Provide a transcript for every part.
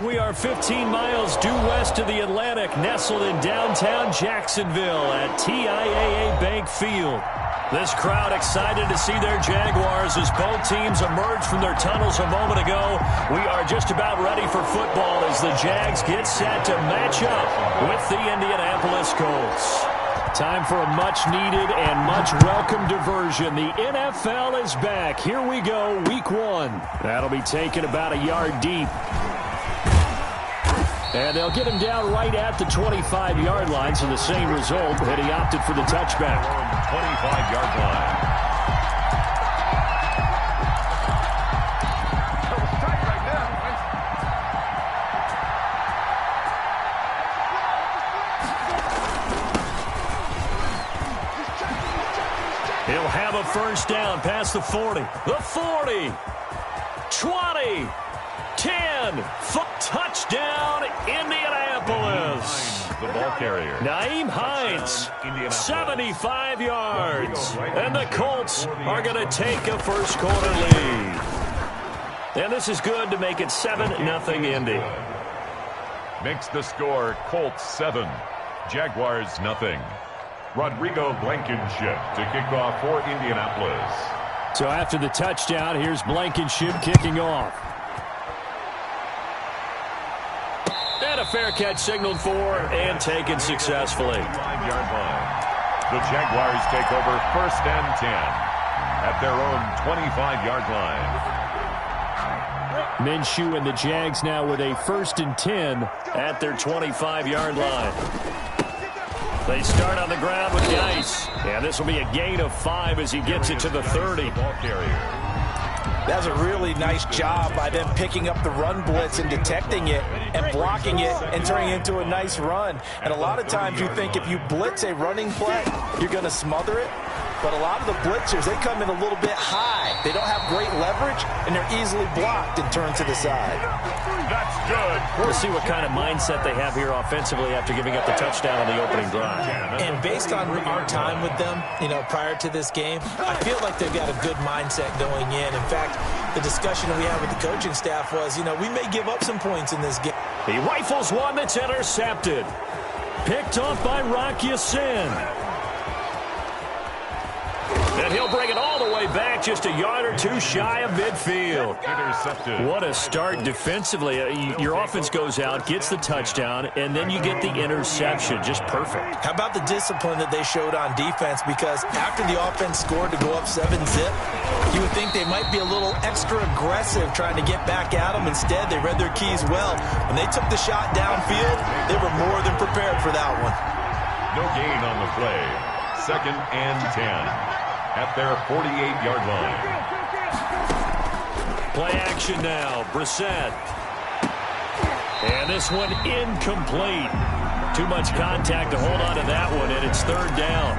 We are 15 miles due west of the Atlantic, nestled in downtown Jacksonville at TIAA Bank Field. This crowd excited to see their Jaguars as both teams emerge from their tunnels a moment ago. We are just about ready for football as the Jags get set to match up with the Indianapolis Colts. Time for a much-needed and much-welcome diversion. The NFL is back. Here we go, Week 1. That'll be taken about a yard deep. And they'll get him down right at the 25-yard line, so the same result, and he opted for the touchback. 25-yard line. He'll have a first down past the 40. The 40. 20. 10. Touchdown, Indianapolis. The ball carrier. Nyheim Hines, 75 yards. And the Colts are going to take a first quarter lead. And this is good to make it 7-0 Indy. Makes the score Colts 7, Jaguars 0. Rodrigo Blankenship to kick off for Indianapolis. So after the touchdown, here's Blankenship kicking off. And a fair catch signaled for and taken successfully. 5-yard line. The Jaguars take over first and 10 at their own 25-yard line. Minshew and the Jags now with a first and 10 at their 25-yard line. They start on the ground with Geis. And this will be a gain of 5 as he gets it to the 30. Ball carrier. That's a really nice job by them picking up the run blitz and detecting it and blocking it and turning it into a nice run. And a lot of times you think if you blitz a running play, you're going to smother it. But a lot of the blitzers, they come in a little bit high. They don't have great leverage, and they're easily blocked and turned to the side. That's good. We'll see what kind of mindset they have here offensively after giving up the touchdown on the opening drive. And based on our time with them, prior to this game, I feel like they've got a good mindset going in. In fact, the discussion we had with the coaching staff was, we may give up some points in this game. He rifles one that's intercepted. Picked off by Rock Ya-Sin. And he'll bring it all the way back just a yard or two shy of midfield. Intercepted. What a start defensively. Your offense goes out, gets the touchdown, and then you get the interception. Just perfect. How about the discipline that they showed on defense? Because after the offense scored to go up 7-zip, you would think they might be a little extra aggressive trying to get back at them. Instead, they read their keys well. When they took the shot downfield, they were more than prepared for that one. No gain on the play. 2nd and 10. At their 48-yard line. Play action now. Brissett. And this one incomplete. Too much contact to hold on to that one, and it's 3rd down.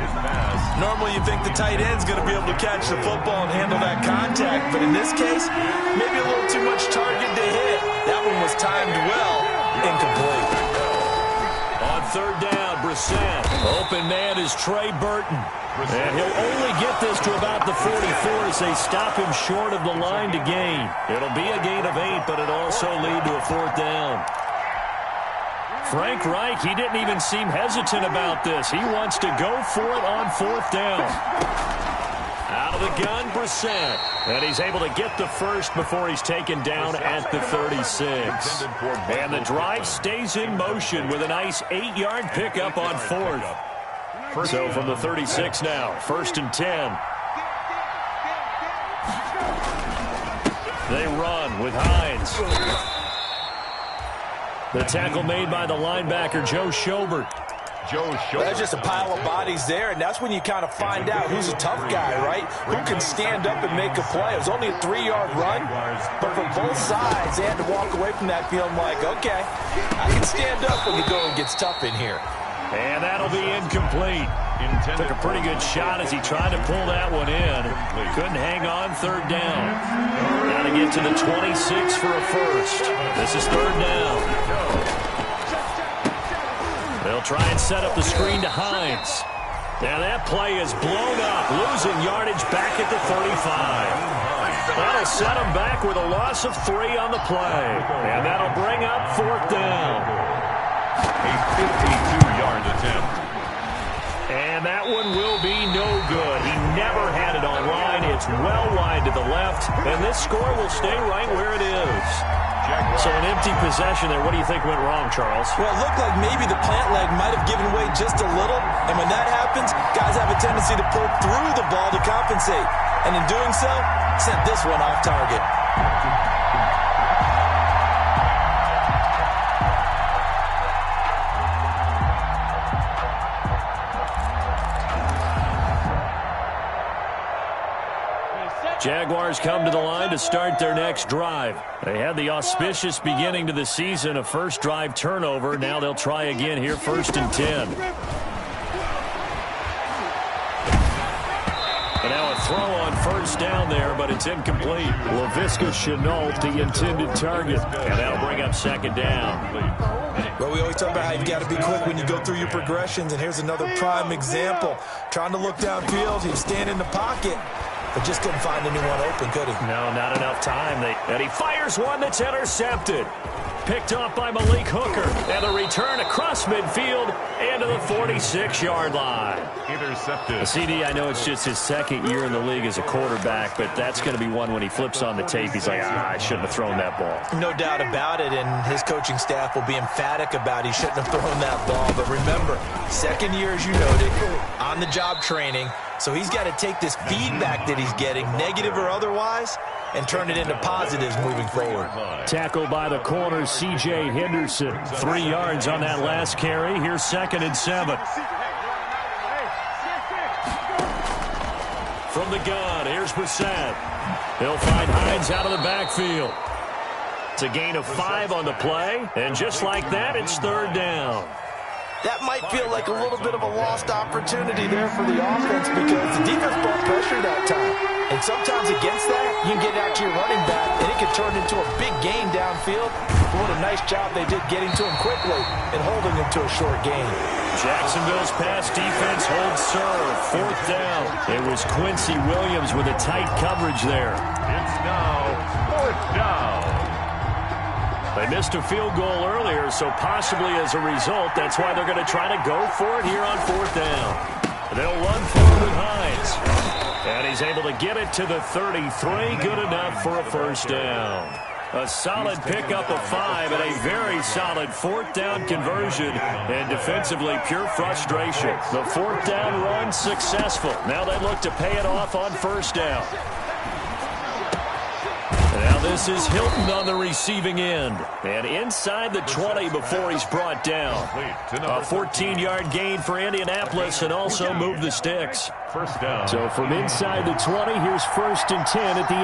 Normally you think the tight end's going to be able to catch the football and handle that contact, but in this case, maybe a little too much target to hit. That one was timed well. Incomplete. On 3rd down, Brissett. Open man is Trey Burton. And he'll only get this to about the 44 as they stop him short of the line to gain. It'll be a gain of 8, but it'll also lead to a 4th down. Frank Reich, he didn't even seem hesitant about this. He wants to go for it on 4th down. Out of the gun, Brissett. And he's able to get the first before he's taken down at the 36. And the drive stays in motion with a nice 8-yard pickup on 4th. So from the 36 now, 1st and 10. They run with Hines. The tackle made by the linebacker, Joe Schobert. There's just a pile of bodies there, and that's when you kind of find out who's a tough guy, right? Who can stand up and make a play. It was only a 3-yard run, but from both sides, they had to walk away from that feeling like, okay, I can stand up when the going gets tough in here. And that'll be incomplete. Took a pretty good shot as he tried to pull that one in. Couldn't hang on 3rd down. Got to get to the 26 for a first. This is 3rd down. They'll try and set up the screen to Hines. Now that play is blown up, losing yardage back at the 35. That'll set them back with a loss of 3 on the play. And that'll bring up 4th down. A 52-yard attempt. And that one will be no good. He never had it on line. It's well wide to the left. And this score will stay right where it is. So an empty possession there. What do you think went wrong, Charles? Well, it looked like maybe the plant leg might have given way just a little. And when that happens, guys have a tendency to pull through the ball to compensate. And in doing so, sent this one off target. Jaguars come to the line to start their next drive. They had the auspicious beginning to the season, a first drive turnover. Now they'll try again here, 1st and 10. And now a throw on 1st down there, but it's incomplete. Laviska Shenault, the intended target. And that'll bring up 2nd down. Well, we always talk about how you've got to be quick when you go through your progressions, and here's another prime example. Trying to look downfield, he was standing in the pocket, but just couldn't find anyone open, could he? No, not enough time. And he fires one that's intercepted. Picked off by Malik Hooker. And the return across midfield and to the 46-yard line. Intercepted. CD, I know it's just his 2nd year in the league as a quarterback, but that's going to be one when he flips on the tape. He's like, I shouldn't have thrown that ball. No doubt about it, and his coaching staff will be emphatic about he shouldn't have thrown that ball. But remember, 2nd year, as you noted, on-the-job training. So he's got to take this feedback that he's getting, negative or otherwise, and turn it into positives moving forward. Tackled by the corner, C.J. Henderson. 3 yards on that last carry. Here's 2nd and 7. From the gun, here's Brissett. He'll find Hines out of the backfield. It's a gain of 5 on the play, and just like that, it's 3rd down. That might feel like a little bit of a lost opportunity there for the offense because the defense brought pressure that time. And sometimes against that, you can get out to your running back, and it can turn into a big gain downfield. What a nice job they did getting to him quickly and holding him to a short gain. Jacksonville's pass defense holds serve. 4th down. It was Quincy Williams with a tight coverage there. It's now 4th down. They missed a field goal earlier, so possibly as a result, that's why they're going to try to go for it here on 4th down. They'll run forward with Hines. And he's able to get it to the 33. Good enough for a 1st down. A solid pickup of 5 and a very solid 4th down conversion. And defensively, pure frustration. The 4th down run successful. Now they look to pay it off on 1st down. Now this is Hilton on the receiving end. And inside the 20 before he's brought down. A 14-yard gain for Indianapolis and also move the sticks. 1st down. So from inside the 20, here's 1st and 10 at the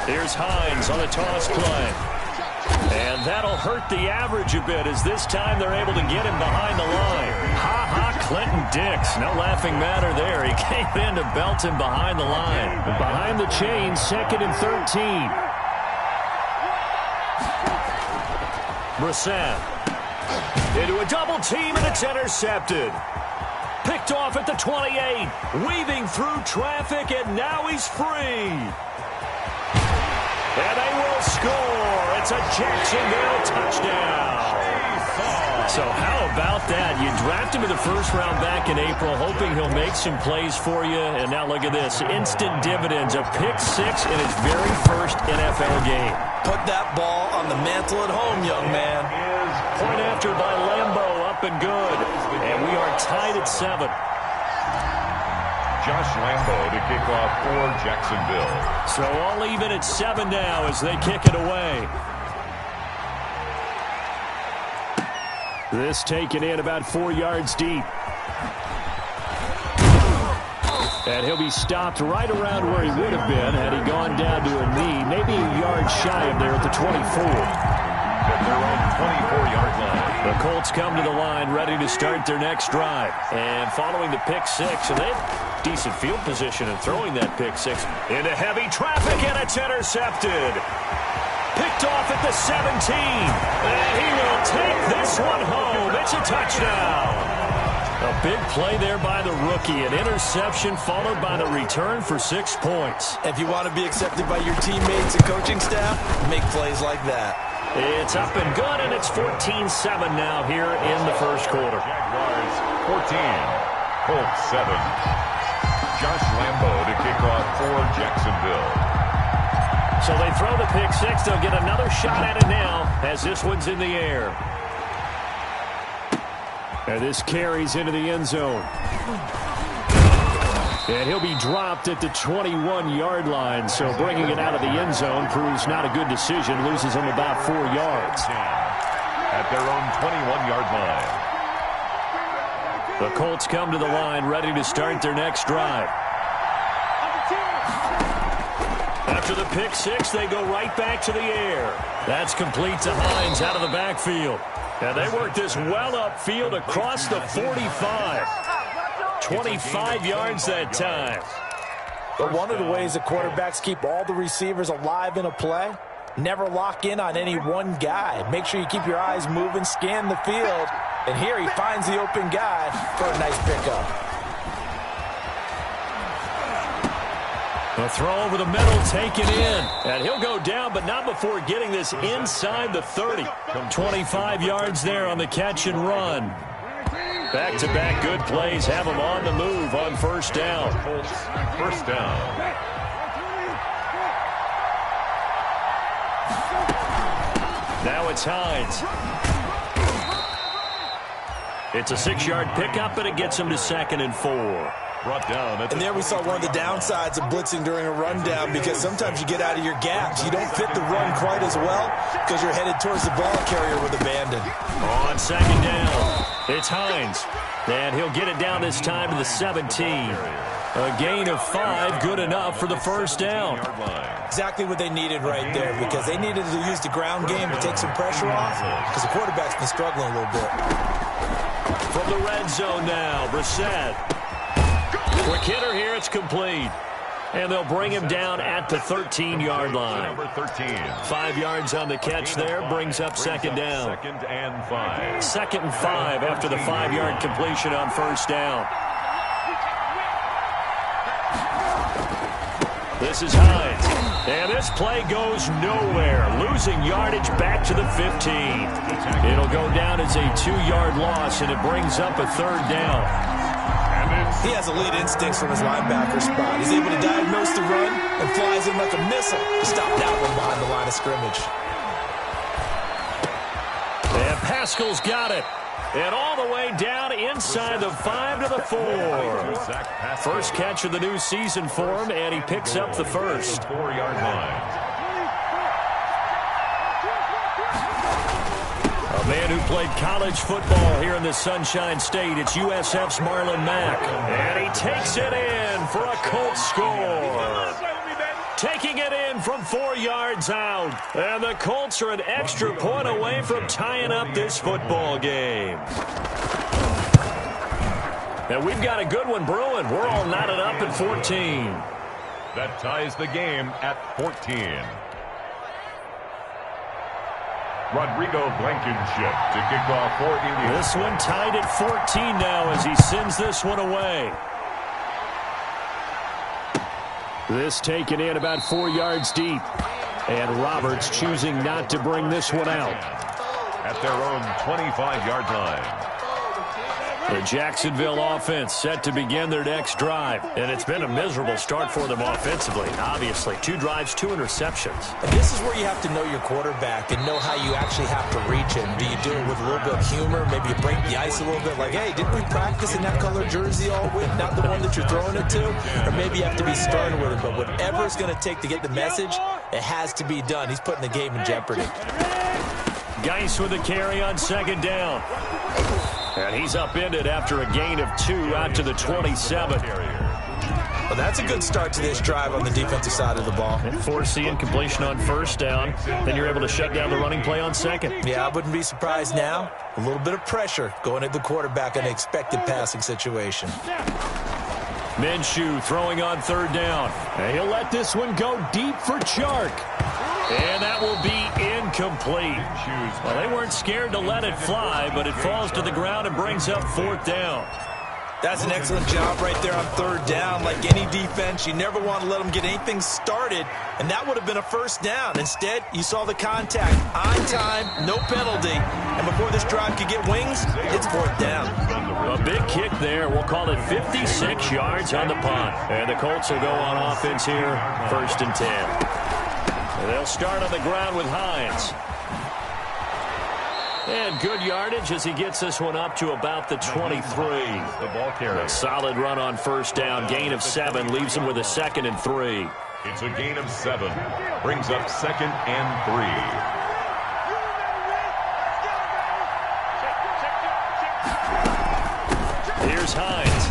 18. Here's Hines on a toss play. And that'll hurt the average a bit as this time they're able to get him behind the line. Ha-ha, Clinton Dix. No laughing matter there. He came in to belt him behind the line. Behind the chain, 2nd and 13. Brissett. Into a double team, and it's intercepted. Picked off at the 28. Weaving through traffic, and now he's free. And they will score. It's a Jacksonville touchdown. So how about that? You draft him in the 1st round back in April, hoping he'll make some plays for you. And now look at this. Instant dividends. A pick 6 in his very 1st NFL game. Put that ball on the mantle at home, young man. Point after by Lambo, up and good. And we are tied at 7. Josh Lambo to kick off for Jacksonville. So all even at 7 now as they kick it away. This taken in about 4 yards deep. And he'll be stopped right around where he would have been had he gone down to a knee, maybe a yard shy of there at the 24. At their own 24-yard line. The Colts come to the line ready to start their next drive. And following the pick 6, and they have decent field position in throwing that pick 6. Into heavy traffic, and it's intercepted. Picked off at the 17. And he will take this one home. It's a touchdown. A big play there by the rookie. An interception followed by the return for 6 points. If you want to be accepted by your teammates and coaching staff, make plays like that. It's up and good, and it's 14-7 now here in the first quarter. Jaguars 14, Colts 7. Josh Lambo to kick off for Jacksonville. So they throw the pick six. They'll get another shot at it now as this one's in the air. And this carries into the end zone. And he'll be dropped at the 21-yard line. So bringing it out of the end zone proves not a good decision. Loses him about 4 yards. At their own 21-yard line. The Colts come to the line ready to start their next drive. After the pick six, they go right back to the air. That's complete to Hines out of the backfield. And they work this well upfield across the 45. 25 yards that time. But one of the ways the quarterbacks keep all the receivers alive in a play, never lock in on any one guy. Make sure you keep your eyes moving, scan the field. And here he finds the open guy for a nice pickup. A throw over the middle, taken in. And he'll go down, but not before getting this inside the 30. 25 yards there on the catch and run. Back-to-back good plays have him on the move on first down. First down. Now it's Hines. It's a 6-yard pickup, and it gets him to 2nd and 4. Brought down. And there we saw one of the downsides of blitzing during a rundown, because sometimes you get out of your gaps. You don't fit the run quite as well because you're headed towards the ball carrier with abandon. On 2nd down, it's Hines. And he'll get it down this time to the 17. A gain of 5, good enough for the first down. Exactly what they needed right there, because they needed to use the ground game to take some pressure off, because the quarterback's been struggling a little bit. From the red zone now, Brissett. Quick hitter here, it's complete. And they'll bring him down at the 13-yard line. Number 13. 5 yards on the catch there, brings up 2nd down. 2nd and 5. 2nd and 5 after the 5-yard completion on first down. This is Hines. And this play goes nowhere. Losing yardage back to the 15. It'll go down as a 2-yard loss, and it brings up a 3rd down. He has elite instincts from his linebacker spot. He's able to diagnose the run and flies in like a missile to stop that one behind the line of scrimmage. And Pascal's got it. And all the way down inside the 5 to the 4. First catch of the new season for him, and he picks up the first. 4-yard line. A man who played college football here in the Sunshine State. It's USF's Marlon Mack. And he takes it in for a Colts score. Taking it in from 4 yards out. And the Colts are an extra point away from tying up this football game. And we've got a good one brewing. We're all knotted up at 14. That ties the game at 14. Rodrigo Blankenship to kick off for Indiana. This one tied at 14 now as he sends this one away. This taken in about 4 yards deep. And Roberts choosing not to bring this one out. At their own 25-yard line. The Jacksonville offense set to begin their next drive. And it's been a miserable start for them offensively, obviously. 2 drives, 2 interceptions. And this is where you have to know your quarterback and know how you actually have to reach him. Do you do it with a little bit of humor? Maybe you break the ice a little bit like, hey, didn't we practice in that color jersey all week? Not the one that you're throwing it to? Or maybe you have to be stern with him. But whatever it's going to take to get the message, it has to be done. He's putting the game in jeopardy. Geis with a carry on 2nd down. And he's upended after a gain of 2 out to the 27. Well, that's a good start to this drive on the defensive side of the ball. And force the incompletion on first down. Then you're able to shut down the running play on 2nd. Yeah, I wouldn't be surprised now. A little bit of pressure going at the quarterback in an expected passing situation. Minshew throwing on 3rd down. And he'll let this one go deep for Chark. And that will be incomplete. Well, they weren't scared to let it fly, but it falls to the ground and brings up 4th down. That's an excellent job right there on third down. Like any defense, you never want to let them get anything started, and that would have been a first down. Instead, you saw the contact on time, no penalty, and before this drive could get wings, it's fourth down. A big kick there. We'll call it 56 yards on the punt. And the Colts will go on offense here, 1st and 10. And they'll start on the ground with Hines. And good yardage as he gets this one up to about the 23. The ball carrier. A solid run on first down. Gain of 7 leaves him with a 2nd and 3. It's a gain of 7. Brings up 2nd and 3. Here's Hines.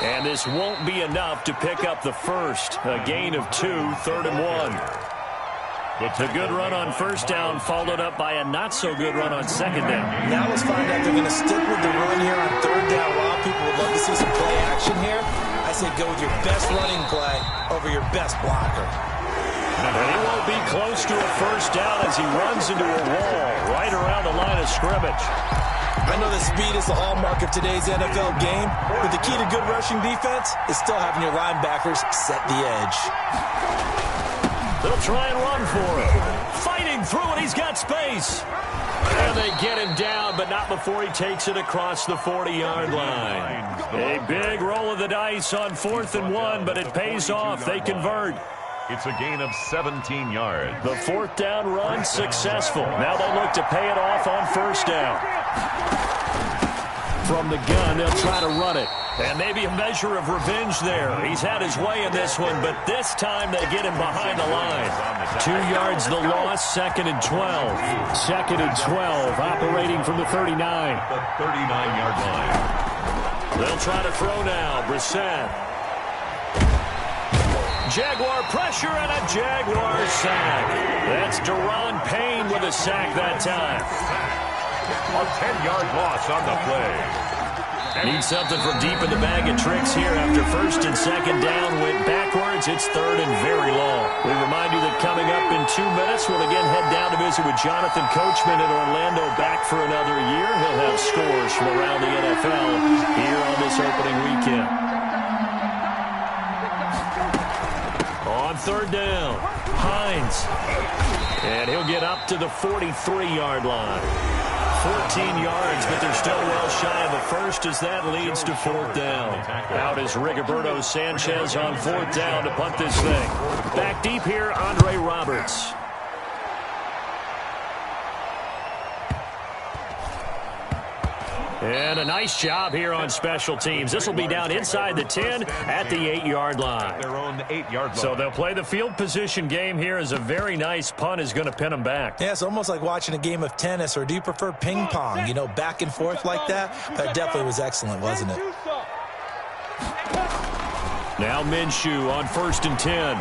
And this won't be enough to pick up the first. A gain of 2, 3rd and 1. The good run on first down followed up by a not-so-good run on second down. Now let's find out they're going to stick with the run here on third down. A lot of people would love to see some play action here. I say go with your best running play over your best blocker. And he won't be close to a first down as he runs into a wall right around the line of scrimmage. I know that speed is the hallmark of today's NFL game, but the key to good rushing defense is still having your linebackers set the edge. They'll try and run for him. Fighting through it. He's got space. And they get him down, but not before he takes it across the 40-yard line. A big roll of the dice on 4th and 1, but it pays off. They convert. It's a gain of 17 yards. The 4th down run successful. Now they'll look to pay it off on first down. From the gun, they'll try to run it. And maybe a measure of revenge there. He's had his way in this one, but this time they get him behind the line. 2 yards the loss, 2nd and 12. 2nd and 12, operating from the 39. The 39-yard line. They'll try to throw now. Brissett. Jaguar pressure and a Jaguar sack. That's Daron Payne with a sack that time. A 10-yard loss on the play. Need something from deep in the bag of tricks here after 1st and 2nd down went backwards. It's 3rd and very long. We remind you that coming up in 2 minutes, we'll again head down to visit with Jonathan Coachman in Orlando, back for another year. He'll have scores from around the NFL here on this opening weekend. On 3rd down, Hines. And he'll get up to the 43-yard line. 14 yards, but they're still well shy of the first as that leads to 4th down. Out is Rigoberto Sanchez on 4th down to punt this thing. Back deep here, Andre Roberts. And a nice job here on special teams. This will be down inside the 10 at the 8-yard line. Their own 8-yard line. So they'll play the field position game here as a very nice punt is going to pin them back. Yeah, it's almost like watching a game of tennis, or do you prefer ping pong? You know, back and forth like that? That definitely was excellent, wasn't it? Now Minshew on 1st and 10.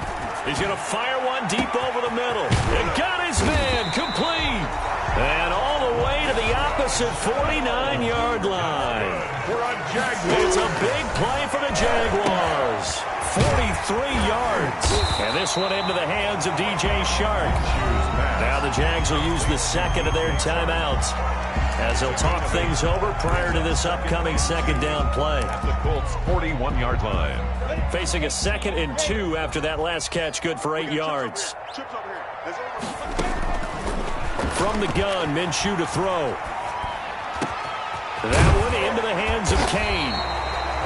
He's going to fire one deep over the middle. And got his man complete. And all the way to the opposite 49-yard line. It's a big play for the Jaguars. 43 yards. And this one into the hands of DJ Shark. Now the Jags will use the 2nd of their timeouts as they'll talk things over prior to this upcoming 2nd down play. At the Colts' 41-yard line. Facing a 2nd and 2 after that last catch, good for 8 yards. From the gun, Minshew to throw. That one into the hands of Kane.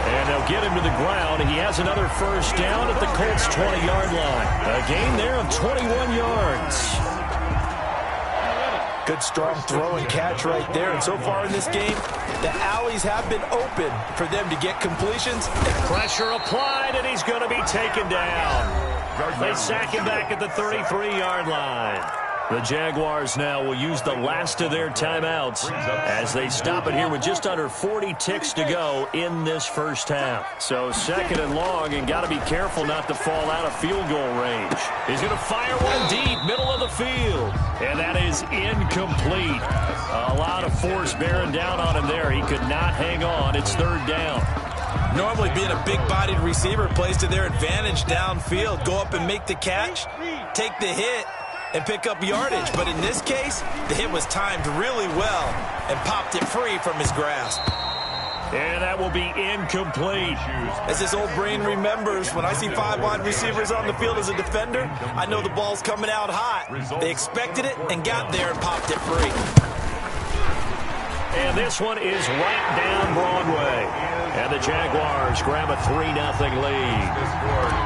And they'll get him to the ground. He has another first down at the Colts' 20-yard line. A gain there of 21 yards. Good strong throw and catch right there. And so far in this game, the alleys have been open for them to get completions. Pressure applied, and he's going to be taken down. They sack him back at the 33-yard line. The Jaguars now will use the last of their timeouts as they stop it here with just under 40 ticks to go in this first half. So 2nd and long, and got to be careful not to fall out of field goal range. He's going to fire one deep, middle of the field. And that is incomplete. A lot of force bearing down on him there. He could not hang on. It's 3rd down. Normally being a big-bodied receiver plays to their advantage downfield. Go up and make the catch, take the hit, and pick up yardage. But in this case, the hit was timed really well and popped it free from his grasp. And that will be incomplete. As this old brain remembers, when I see 5 wide receivers on the field as a defender, I know the ball's coming out hot. They expected it and got there and popped it free. And this one is right down Broadway. And the Jaguars grab a 3-0 lead.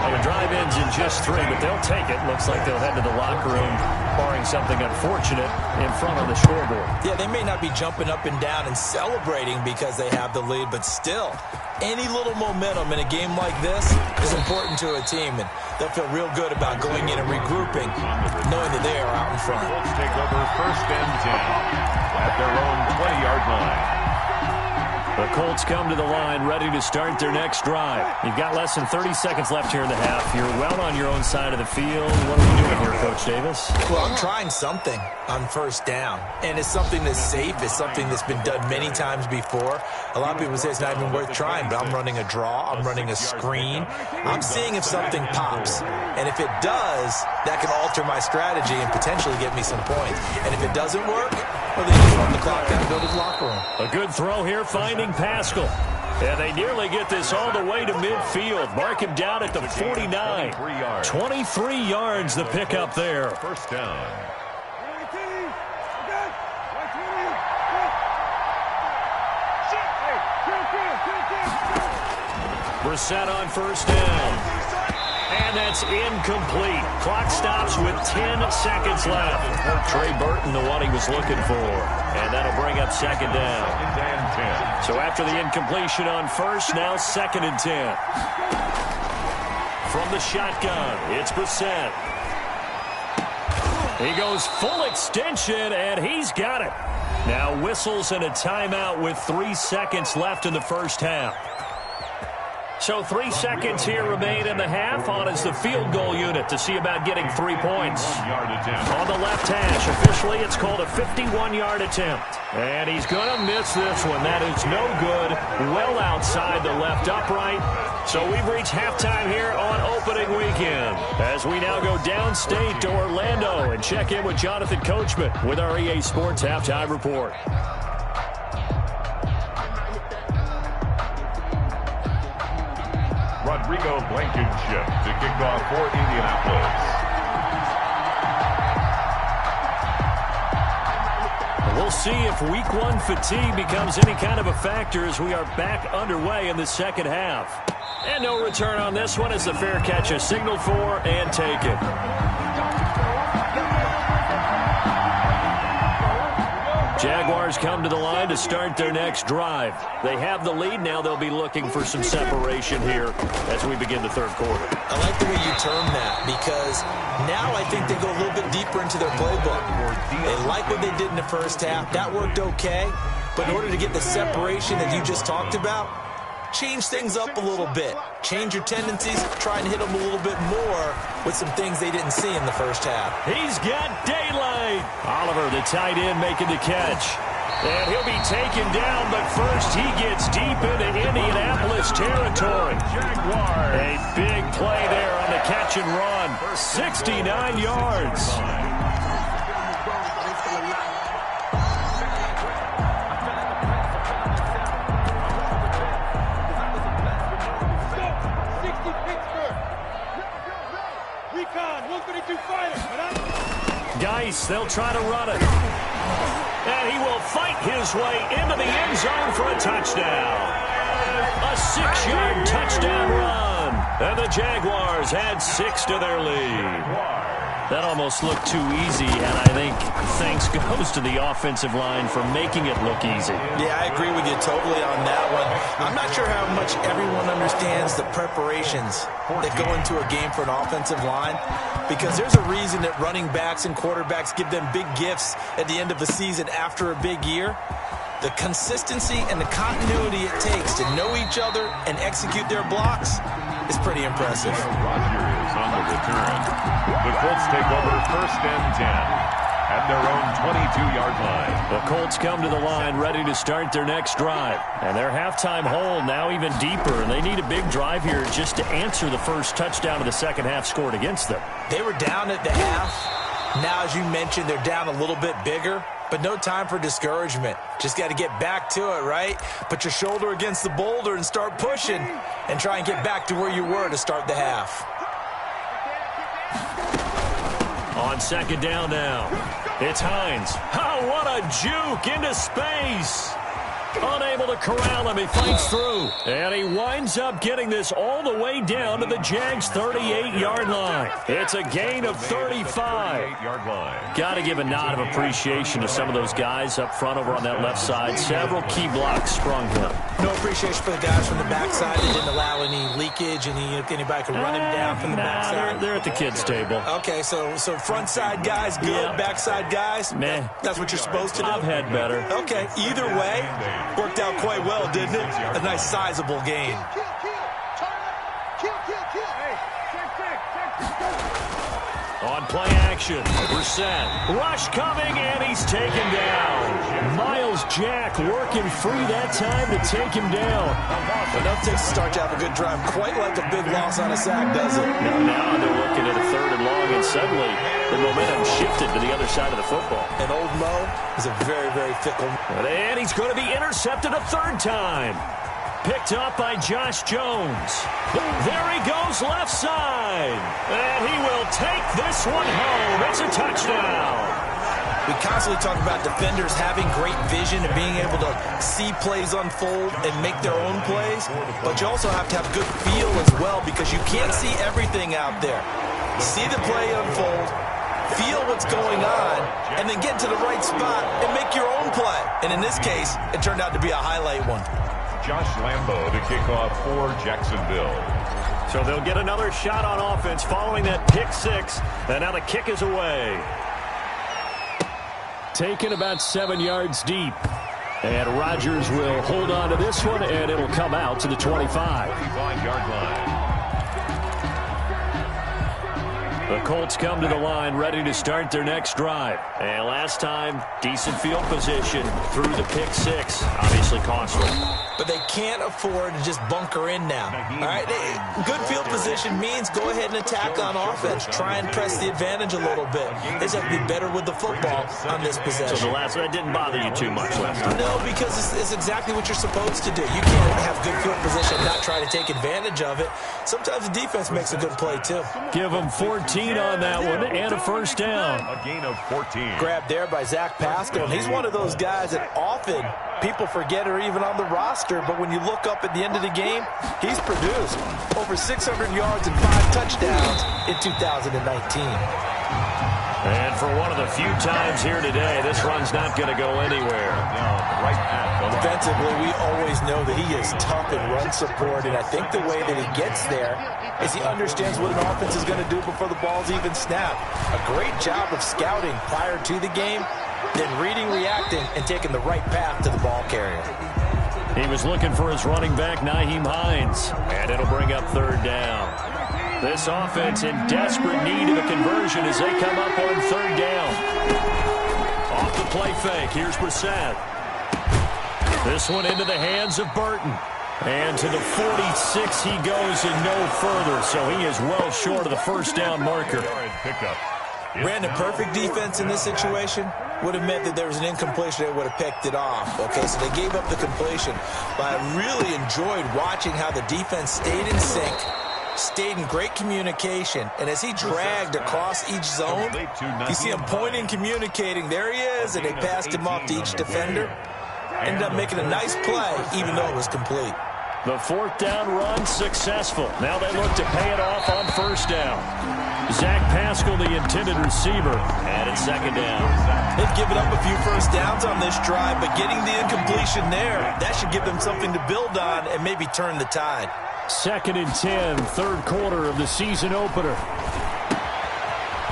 Well, the drive ends in just 3, but they'll take it. Looks like they'll head to the locker room, barring something unfortunate in front of the scoreboard. Yeah, they may not be jumping up and down and celebrating because they have the lead, but still, any little momentum in a game like this is important to a team, and they'll feel real good about going in and regrouping, knowing that they are out in front. Colts take over 1st and 10 at their own 20-yard line. The Colts come to the line ready to start their next drive. You've got less than 30 seconds left here in the half. You're well on your own side of the field. What are we doing here, Coach Davis? Well, I'm trying something on 1st down, and it's something that's safe. It's something that's been done many times before. A lot of people say it's not even worth trying, but I'm running a draw. I'm running a screen. I'm seeing if something pops, and if it does, that can alter my strategy and potentially get me some points. And if it doesn't work, well, then you run the clock down and go to the locker room. A good throw here, finding Pascal. And they nearly get this all the way to midfield. Mark him down at the 49. 23 yards the pickup there. 1st down. Brissett on 1st down. And that's incomplete. Clock stops with 10 seconds left. Trey Burton, the one he was looking for. And that'll bring up 2nd down. 2nd and 10. So after the incompletion on 1st, now 2nd and 10. From the shotgun, it's Brissett. He goes full extension, and he's got it. Now whistles and a timeout with 3 seconds left in the 1st half. So 3 seconds here remain in the half. On is the field goal unit to see about getting 3 points. On the left hash, officially it's called a 51-yard attempt. And he's going to miss this one. That is no good. Well outside the left upright. So we've reached halftime here on opening weekend. As we now go downstate to Orlando and check in with Jonathan Coachman with our EA Sports Halftime Report. Rodrigo Blankenship to kick off for Indianapolis. We'll see if week 1 fatigue becomes any kind of a factor as we are back underway in the 2nd half. And no return on this one as the fair catch is signaled for and taken. Jaguars come to the line to start their next drive. They have the lead. Now they'll be looking for some separation here as we begin the 3rd quarter. I like the way you term that because now I think they go a little bit deeper into their playbook. They like what they did in the 1st half. That worked okay. But in order to get the separation that you just talked about, change things up a little bit. Change your tendencies. Try and hit them a little bit more with some things they didn't see in the 1st half. He's got daylight. Oliver, the tight end, making the catch. And he'll be taken down, but first he gets deep into Indianapolis territory. A big play there on the catch and run. 69 yards. Geis, they'll try to run it. And he will fight his way into the end zone for a touchdown. A 6-yard touchdown run. And the Jaguars add 6 to their lead. That almost looked too easy, and I think thanks goes to the offensive line for making it look easy. Yeah, I agree with you totally on that one. I'm not sure how much everyone understands the preparations that go into a game for an offensive line, because there's a reason that running backs and quarterbacks give them big gifts at the end of the season after a big year. The consistency and the continuity it takes to know each other and execute their blocks is pretty impressive. Rodgers on the return. The Colts take over 1st and 10 at their own 22-yard line. The Colts come to the line ready to start their next drive. And their halftime hole now even deeper. And they need a big drive here just to answer the first touchdown of the 2nd half scored against them. They were down at the half. Now, as you mentioned, they're down a little bit bigger. but no time for discouragement. Just got to get back to it, right? Put your shoulder against the boulder and start pushing and try and get back to where you were to start the half. On second down now, it's Hines. Oh, what a juke into space. Unable to corral him. He fights through. And he winds up getting this all the way down to the Jags' 38-yard line. It's a gain of 35. Got to give a nod of appreciation to some of those guys up front over on that left side. Several key blocks sprung him. No appreciation for the guys from the backside that didn't allow any leakage, and anybody could run him down from the backside. They're at the kids' table. Okay, so front side guys good, yeah. Backside guys? Meh. That's what you're supposed to do? I've had better. Okay, either way, worked out quite well, didn't it? A nice sizable gain. On play action, Brissett. Rush coming, and he's taken down. Myles Jack working free that time to take him down. Enough takes to start to have a good drive. Quite like a big loss on a sack, does it? Now they're looking at a 3rd and long, and suddenly the momentum shifted to the other side of the football. And old Mo is a very, very fickle. And he's going to be intercepted a 3rd time. Picked up by Josh Jones. There he goes left side. And he will take this one home. It's a touchdown. We constantly talk about defenders having great vision and being able to see plays unfold and make their own plays. But you also have to have good feel as well, because you can't see everything out there. See the play unfold, feel what's going on, and then get to the right spot and make your own play. And in this case, it turned out to be a highlight one. Josh Lambo to kick off for Jacksonville. So they'll get another shot on offense following that pick 6. And now the kick is away. Taken about 7 yards deep. And Rodgers will hold on to this one, and it'll come out to the 25. 25-yard line. The Colts come to the line ready to start their next drive. And last time, decent field position through the pick 6. Obviously costly. But they can't afford to just bunker in now. All right, good field position means go ahead and attack on offense. Try and press the advantage a little bit. They just have to be better with the football on this possession. So the last one didn't bother you too much last time? No, because it's exactly what you're supposed to do. You can't have good field position and not try to take advantage of it. Sometimes the defense makes a good play, too. Give them 14 on that one and a 1st down. A gain of 14. Grabbed there by Zach Pascal. And he's one of those guys that often people forget are even on the roster, but when you look up at the end of the game, he's produced over 600 yards and 5 touchdowns in 2019. And for one of the few times here today, this run's not going to go anywhere. Defensively, we always know that he is tough in run support, and I think the way that he gets there is he understands what an offense is going to do before the ball's even snapped. A great job of scouting prior to the game, then reading, reacting, and taking the right path to the ball carrier. He was looking for his running back, Nyheim Hines, and it'll bring up 3rd down. This offense in desperate need of a conversion as they come up on 3rd down. Off the play fake, here's Brissett. This one into the hands of Burton. And to the 46 he goes and no further, so he is well short of the 1st down marker. Brandon, perfect defense in this situation would have meant that there was an incompletion that would have picked it off. Okay, so they gave up the completion. But I really enjoyed watching how the defense stayed in sync, stayed in great communication, and as he dragged across each zone, you see him pointing, communicating. There he is, and they passed him off to each defender. Ended up making a nice play, even though it was complete. The 4th down run successful. Now they look to pay it off on 1st down. Zach Pascal, the intended receiver, and it's 2nd down. They've given up a few 1st downs on this drive, but getting the incompletion there, that should give them something to build on and maybe turn the tide. 2nd and 10, 3rd quarter of the season opener.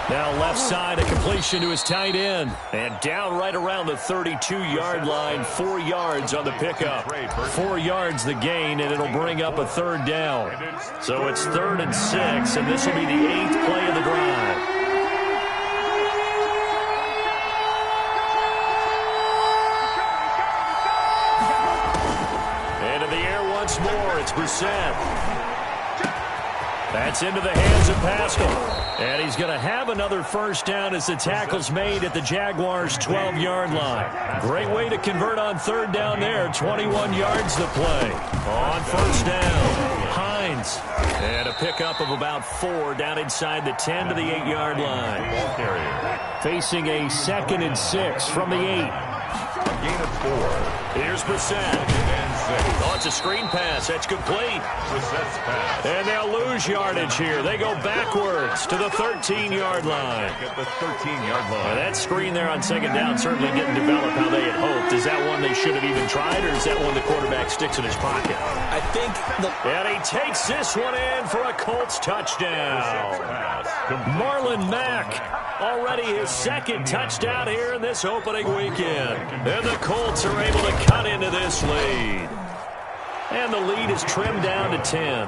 Now left side, a completion to his tight end. And down right around the 32-yard line, 4 yards on the pickup. 4 yards the gain, and it'll bring up a 3rd down. So it's 3rd and 6, and this will be the 8th play of the drive. Into the air once more, it's Brissett. That's into the hands of Pascal. And he's going to have another first down as the tackle's made at the Jaguars' 12-yard line. Great way to convert on third down there. 21 yards to play. On first down, Hines. And a pickup of about 4 down inside the 10 to the 8-yard line. Facing a 2nd and 6 from the 8. Gain of 4. Here's Brissett. And 6. Oh, it's a screen pass. That's complete. Brissett's pass. And they'll lose yardage here. They go backwards to the 13-yard line. At the 13-yard line. That screen there on second down certainly didn't develop how they had hoped. Is that one they should have even tried, or is that one the quarterback sticks in his pocket? I think And he takes this one in for a Colts touchdown. Marlon Mack. Already his 2nd touchdown here in this opening weekend. And the Colts are able to cut into this lead. And the lead is trimmed down to 10.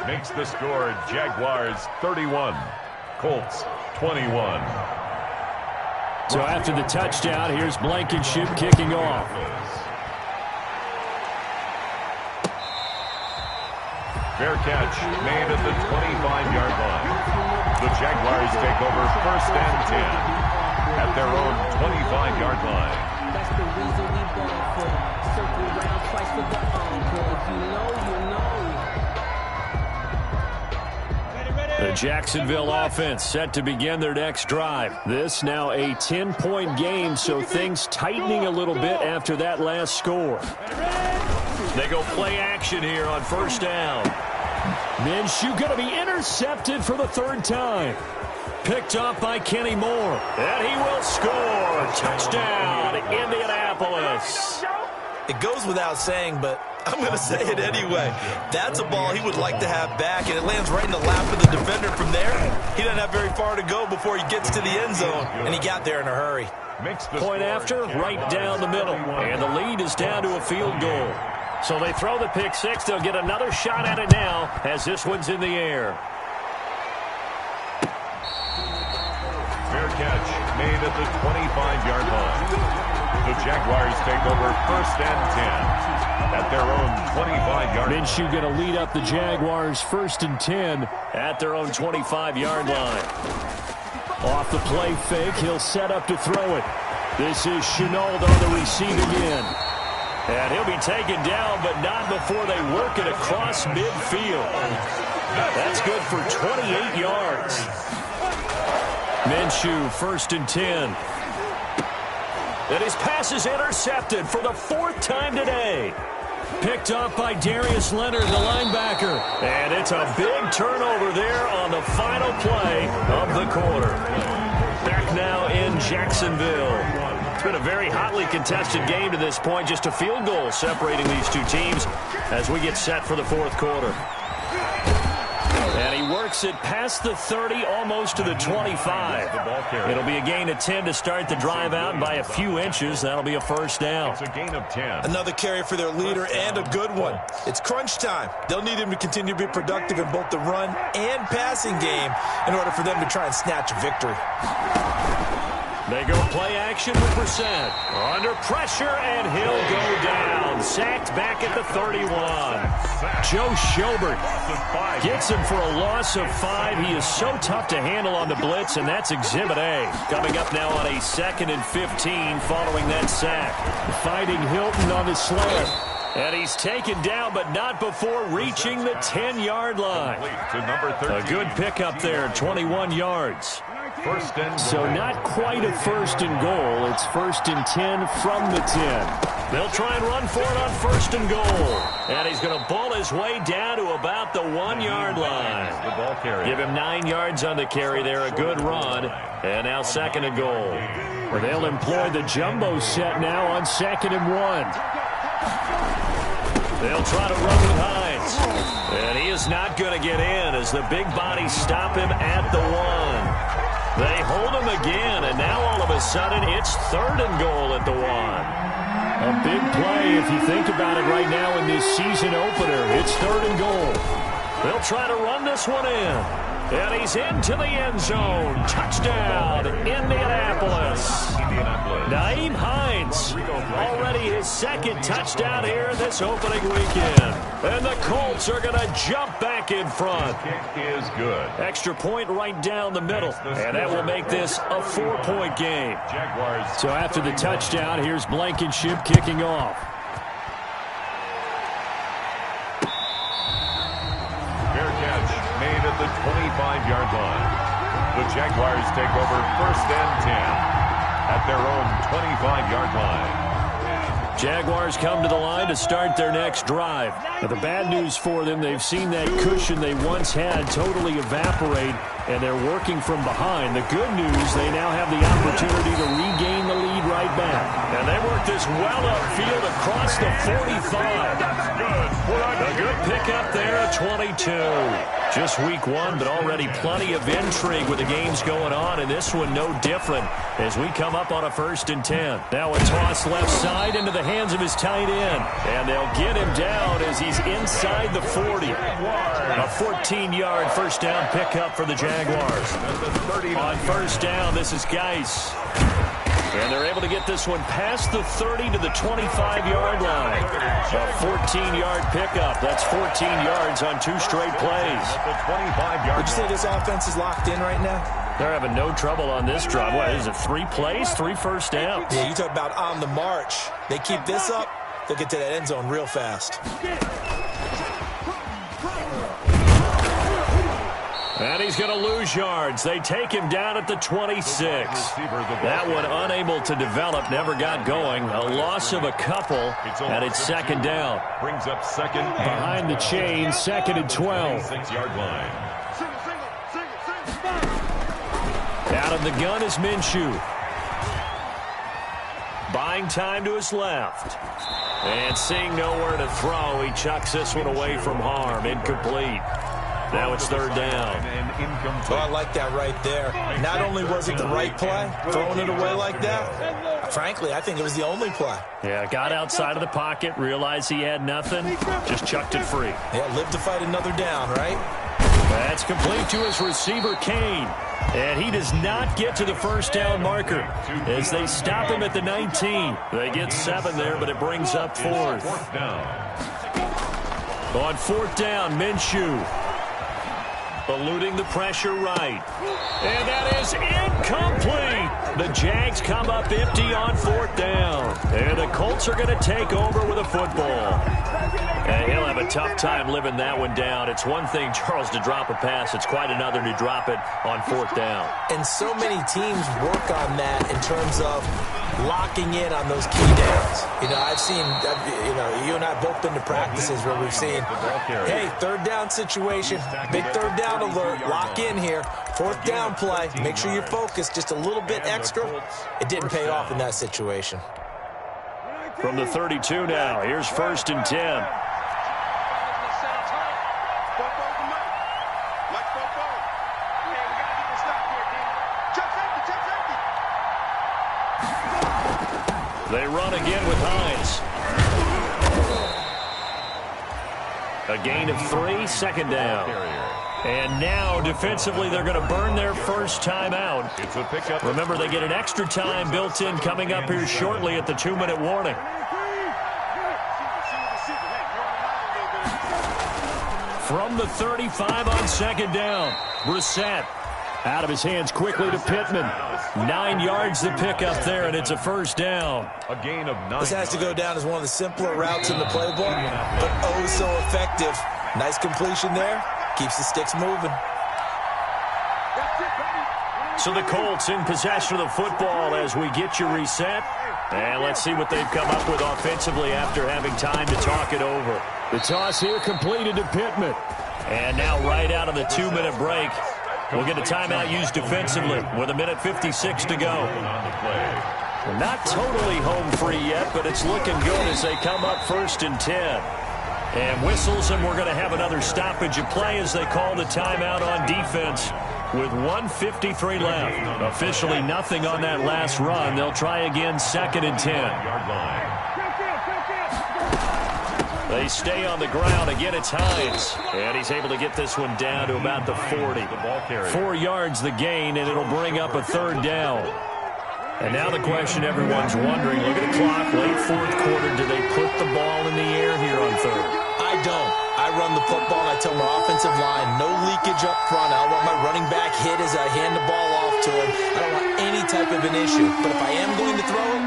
Makes the score Jaguars 31, Colts 21. So after the touchdown, here's Blankenship kicking off. Fair catch made at the 25-yard line. The Jaguars take over 1st and 10 at their own 25-yard line. That's the reason we ball for. Circle round twice for the encore. If you know, you know. The Jacksonville offense set to begin their next drive. This now a 10-point game, so things tightening a little bit after that last score. They go play action here on first down. Minshew going to be intercepted for the 3rd time. Picked up by Kenny Moore. And he will score. Touchdown, Indianapolis. it goes without saying, but I'm going to say it anyway. That's a ball he would like to have back, and it lands right in the lap of the defender. From there, he doesn't have very far to go before he gets to the end zone, and he got there in a hurry. Point after, right down the middle, and the lead is down to a field goal. So they throw the pick six. They'll get another shot at it now as this one's in the air. Fair catch made at the 25-yard line. The Jaguars take over 1st and 10 at their own 25-yard line. Minshew going to lead up the Jaguars 1st and 10 at their own 25-yard line. Off the play fake, he'll set up to throw it. This is Shenault on the receiving end. And he'll be taken down, but not before they work it across midfield. That's good for 28 yards. Minshew, 1st and 10. And his pass is intercepted for the 4th time today. Picked up by Darius Leonard, the linebacker. And it's a big turnover there on the final play of the quarter. Back now in Jacksonville. It's been a very hotly contested game to this point. Just a field goal separating these two teams as we get set for the 4th quarter. And he works it past the 30, almost to the 25. It'll be a gain of 10 to start the drive out, and by a few inches, that'll be a 1st down. It's a gain of 10. Another carry for their leader, and a good one. It's crunch time. They'll need him to continue to be productive in both the run and passing game in order for them to try and snatch a victory. They go play action with Brissett. Under pressure, and he'll go down. Sacked back at the 31. Joe Schobert gets him for a loss of 5. He is so tough to handle on the blitz, and that's Exhibit A. Coming up now on a 2nd and 15 following that sack. Fighting Hilton on the slant. And he's taken down, but not before reaching the 10-yard line. A good pickup there, 21 yards. First and So not quite a 1st and goal. It's 1st and 10 from the 10. They'll try and run for it on 1st and goal. And he's going to ball his way down to about the 1-yard line. the ball carrier. Give him 9 yards on the carry there. A good run. And now 2nd and goal. Well, they'll employ the jumbo set now on 2nd and 1. They'll try to run with Hines. And he is not going to get in as the big bodies stop him at the 1. They hold him again, and now all of a sudden it's 3rd and goal at the 1. A big play if you think about it right now in this season opener. It's 3rd and goal. They'll try to run this one in. And he's into the end zone. Touchdown, Indianapolis. Nyheim Hines, already his second touchdown here in this opening weekend. And the Colts are going to jump back in front. Kick is good. Extra point right down the middle. And that will make this a 4-point game. Jaguars. So after the touchdown, here's Blankenship kicking off. Fair catch made at the 25-yard line. The Jaguars take over 1st and 10 at their own 25-yard line. Jaguars come to the line to start their next drive. Now, the bad news for them, they've seen that cushion they once had totally evaporate, and they're working from behind. The good news, they now have the opportunity to regain the lead right back. And they work this well upfield across the 45. A good pickup there at 22. Just week one, but already plenty of intrigue with the games going on, and this one no different as we come up on a 1st and 10. Now a toss left side into the hands of his tight end, and they'll get him down as he's inside the 40. A 14-yard first down pickup for the Jaguars. On first down, this is Geis. And they're able to get this one past the 30 to the 25-yard line. A 14-yard pickup. That's 14 yards on 2 straight plays. Would you say this offense is locked in right now? They're having no trouble on this drive. What is it, 3 plays, 3 first downs? Yeah, you talk about on the march. They keep this up, they'll get to that end zone real fast. And he's going to lose yards. They take him down at the 26. That one unable to develop, never got going. A loss of a couple, and it's 2nd down. Brings up 2nd behind the chain, 2nd and 12. 6-yard line. Out of the gun is Minshew. Buying time to his left. And seeing nowhere to throw, he chucks this one away from harm. Incomplete. Now it's 3rd down. Oh, I like that right there. Not only was it the right play, throwing it away like that, frankly, I think it was the only play. Yeah, got outside of the pocket, realized he had nothing, just chucked it free. Yeah, live to fight another down, right? That's complete to his receiver, Kane. And he does not get to the first down marker as they stop him at the 19. They get 7 there, but it brings up 4th. On 4th down, Minshew. Eluding the pressure right. And that is incomplete. The Jags come up empty on 4th down. And the Colts are going to take over with a football. And he'll have a tough time living that one down. It's one thing, Charles, to drop a pass. It's quite another to drop it on 4th down. And so many teams work on that in terms of locking in on those key downs. You know, I've seen, you and I have both been to practices where we've seen, hey, 3rd down situation, big 3rd down alert, lock in here, 4th down play, make sure you're focused just a little bit extra. It didn't pay off in that situation. From the 32 now, here's 1st and 10. They run again with Hines. A gain of 3, 2nd down. And now, defensively, they're going to burn their first time out. It's a pickup. Remember, they get an extra time built in coming up here shortly at the 2-minute warning. From the 35 on 2nd down, Brissett out of his hands quickly to Pittman. 9 yards to pick up there, and it's a first down. A gain of 9. This has to go down as one of the simpler routes in the playbook, but oh so effective. Nice completion there. Keeps the sticks moving. So the Colts in possession of the football as we get you reset. And let's see what they've come up with offensively after having time to talk it over. The toss here completed to Pittman. And now right out of the 2-minute break, we'll get a timeout used defensively with 1:56 to go. Not totally home free yet, but it's looking good as they come up 1st and 10. And whistles, and we're going to have another stoppage of play as they call the timeout on defense with 1:53 left. Officially nothing on that last run. They'll try again 2nd and 10. They stay on the ground. Again, it's Hines. And he's able to get this one down to about the 40. 4 yards the gain, and it'll bring up a third down. And now the question everyone's wondering, look at the clock, late fourth quarter, do they put the ball in the air here on third? I don't. I run the football, and I tell my offensive line, no leakage up front. I don't want my running back hit as I hand the ball off to him. I don't want any type of an issue. But if I am going to throw it,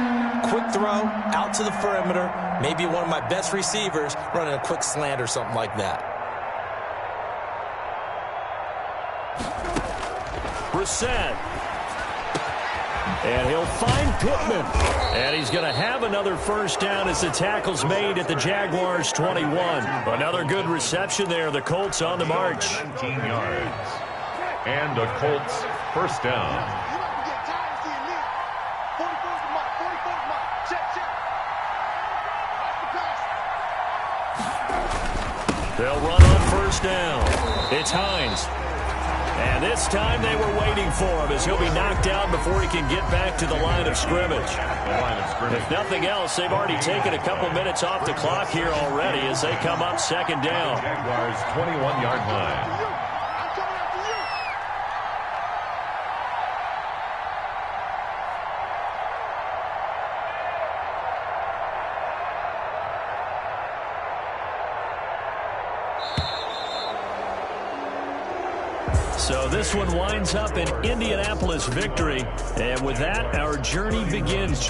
quick throw, out to the perimeter, maybe one of my best receivers running a quick slant or something like that. Brissett. And he'll find Pittman. And he's going to have another first down as the tackle's made at the Jaguars' 21. Another good reception there. The Colts on the march. 19 yards. And a Colts first down. They'll run on first down. It's Hines. And this time they were waiting for him as he'll be knocked out before he can get back to the line of scrimmage. If nothing else, they've already taken a couple minutes off the clock here already as they come up second down. Jaguars 21-yard line. So this one winds up an Indianapolis victory. And with that, our journey begins.